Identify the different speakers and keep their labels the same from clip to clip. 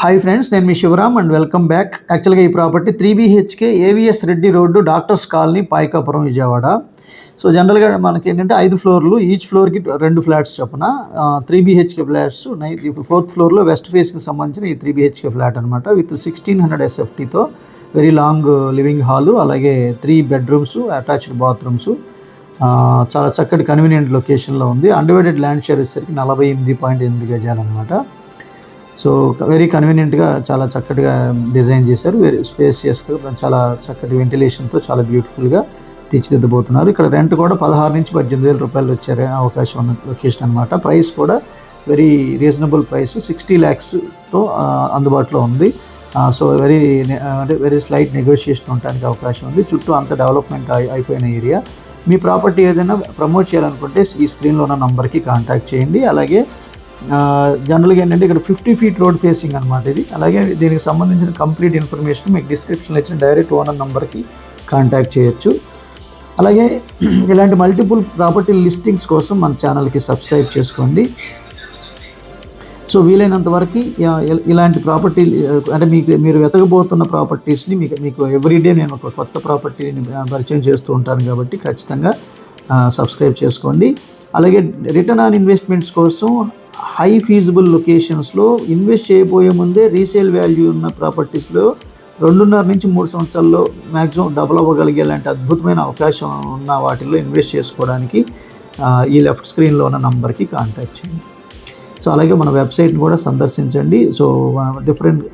Speaker 1: Hi friends, నేను మీ Shivaram and welcome back. యాక్చువల్గా ఈ property 3BHK AVS Reddy road, doctors colony, Payakapuram, Vijayawada. So జనరల్గా మనకి ఏంటంటే 5 ఫ్లోర్లు, ఈచ్ ఫ్లోర్కి 2 ఫ్లాట్స్ చొప్పున 3BHK ఫ్లాట్స్ ఉన్నాయి. ఇప్పుడు 4th ఫ్లోర్లో వెస్ట్ ఫేస్కి సంబంధించిన ఈ 3BHK ఫ్లాట్ అనమాట. విత్ 1600 SFTతో వెరీ లాంగ్ లివింగ్ హాలు, అలాగే 3 బెడ్రూమ్స్, అటాచ్డ్ బాత్రూమ్స్, చాలా చక్కటి కన్వీనియంట్ లొకేషన్లో ఉంది. అన్డివైడెడ్ ల్యాండ్ షేర్ వచ్చేసరికి 48.8 గజాలు అనమాట. సో వెరీ కన్వీనియంట్గా చాలా చక్కటిగా డిజైన్ చేశారు. వెరీ స్పేసియస్గా, చాలా చక్కటి వెంటిలేషన్తో చాలా బ్యూటిఫుల్గా తీర్చిదిద్దబోతున్నారు. ఇక్కడ రెంట్ కూడా 16 నుంచి 18,000 రూపాయలు వచ్చే అవకాశం ఉన్న లొకేషన్ అనమాట. ప్రైస్ కూడా వెరీ రీజనబుల్ ప్రైస్, 60 lakhsతో అందుబాటులో ఉంది. సో వెరీ స్లైట్ నెగోషియేషన్ ఉండడానికి అవకాశం ఉంది. చుట్టూ అంత డెవలప్మెంట్ అయిపోయిన ఏరియా. మీ ప్రాపర్టీ ఏదైనా ప్రమోట్ చేయాలనుకుంటే ఈ స్క్రీన్లో ఉన్న నంబర్కి కాంటాక్ట్ చేయండి. అలాగే జనరల్గా ఏంటంటే ఇక్కడ 50 feet రోడ్ ఫేసింగ్ అనమాట ఇది. అలాగే దీనికి సంబంధించిన కంప్లీట్ ఇన్ఫర్మేషన్ మీకు డిస్క్రిప్షన్లో ఇచ్చిన డైరెక్ట్ ఓనర్ నెంబర్కి కాంటాక్ట్ చేయొచ్చు. అలాగే ఇలాంటి మల్టిపుల్ ప్రాపర్టీ లిస్టింగ్స్ కోసం మన ఛానల్కి సబ్స్క్రైబ్ చేసుకోండి. సో వీలైనంత వరకు ఇలాంటి ప్రాపర్టీ అంటే మీరు వెతకబోతున్న ప్రాపర్టీస్ని మీకు ఎవ్రీడే నేను ఒక కొత్త ప్రాపర్టీని పరిచయం చేస్తూ ఉంటాను కాబట్టి ఖచ్చితంగా సబ్స్క్రైబ్ చేసుకోండి. అలాగే రిటర్న్ ఆన్ ఇన్వెస్ట్మెంట్స్ కోసం హై ఫీజిబుల్ లొకేషన్స్లో ఇన్వెస్ట్ చేయబోయే ముందే రీసేల్ వాల్యూ ఉన్న ప్రాపర్టీస్లో 2.5 నుంచి 3 సంవత్సరాల్లో మ్యాక్సిమం డబుల్ అవ్వగలిగే లాంటి అద్భుతమైన అవకాశం ఉన్న వాటిల్లో ఇన్వెస్ట్ చేసుకోవడానికి ఈ లెఫ్ట్ స్క్రీన్లో ఉన్న నంబర్కి కాంటాక్ట్ చేయండి. సో అలాగే మన వెబ్సైట్ని కూడా సందర్శించండి. సో డిఫరెంట్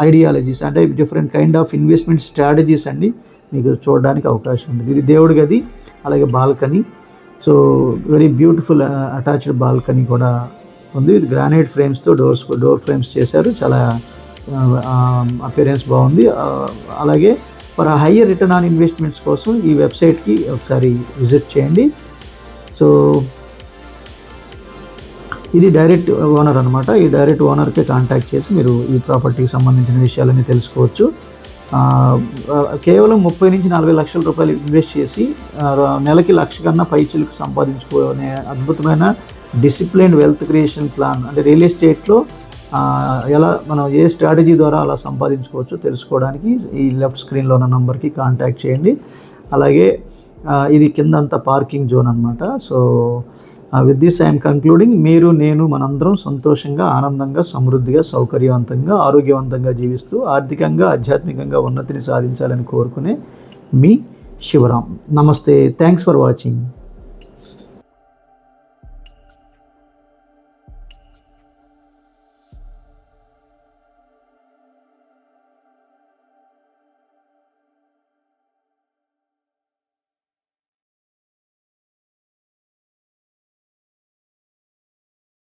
Speaker 1: ఐడియాలజీస్ అంటే different kind of investment strategies అండి మీకు చూడడానికి అవకాశం ఉంది. ఇది దేవుడి గది, అలాగే balcony. So very beautiful attached balcony కూడా ఉంది. విత్ గ్రానైట్ ఫ్రేమ్స్తో డోర్ ఫ్రేమ్స్ చేశారు. చాలా అపియరెన్స్ బాగుంది. అలాగే for higher return on investments కోసం ఈ వెబ్సైట్కి ఒకసారి విజిట్ చేయండి. సో ఇది డైరెక్ట్ ఓనర్ అనమాట. ఈ డైరెక్ట్ ఓనర్కే కాంటాక్ట్ చేసి మీరు ఈ ప్రాపర్టీకి సంబంధించిన విషయాలన్నీ తెలుసుకోవచ్చు. కేవలం 30 నుంచి 40 లక్షల రూపాయలు ఇన్వెస్ట్ చేసి నెలకి 1,00,000 కన్నా పైచిలకు సంపాదించుకునే అద్భుతమైన డిసిప్లైన్డ్ వెల్త్ క్రియేషన్ ప్లాన్, అంటే రియల్ ఎస్టేట్లో ఎలా మనం ఏ స్ట్రాటజీ ద్వారా అలా సంపాదించుకోవచ్చో తెలుసుకోవడానికి ఈ లెఫ్ట్ స్క్రీన్లో ఉన్న నంబర్కి కాంటాక్ట్ చేయండి. అలాగే ఇది కిందంతా పార్కింగ్ జోన్ అనమాట. So with this I'm concluding. మీరు, నేను, మనందరం సంతోషంగా, ఆనందంగా, సమృద్ధిగా, సౌకర్యవంతంగా, ఆరోగ్యవంతంగా జీవిస్తూ ఆర్థికంగా, ఆధ్యాత్మికంగా ఉన్నతిని సాధించాలని కోరుకునే మీ శివరామ్. నమస్తే. Thanks for watching.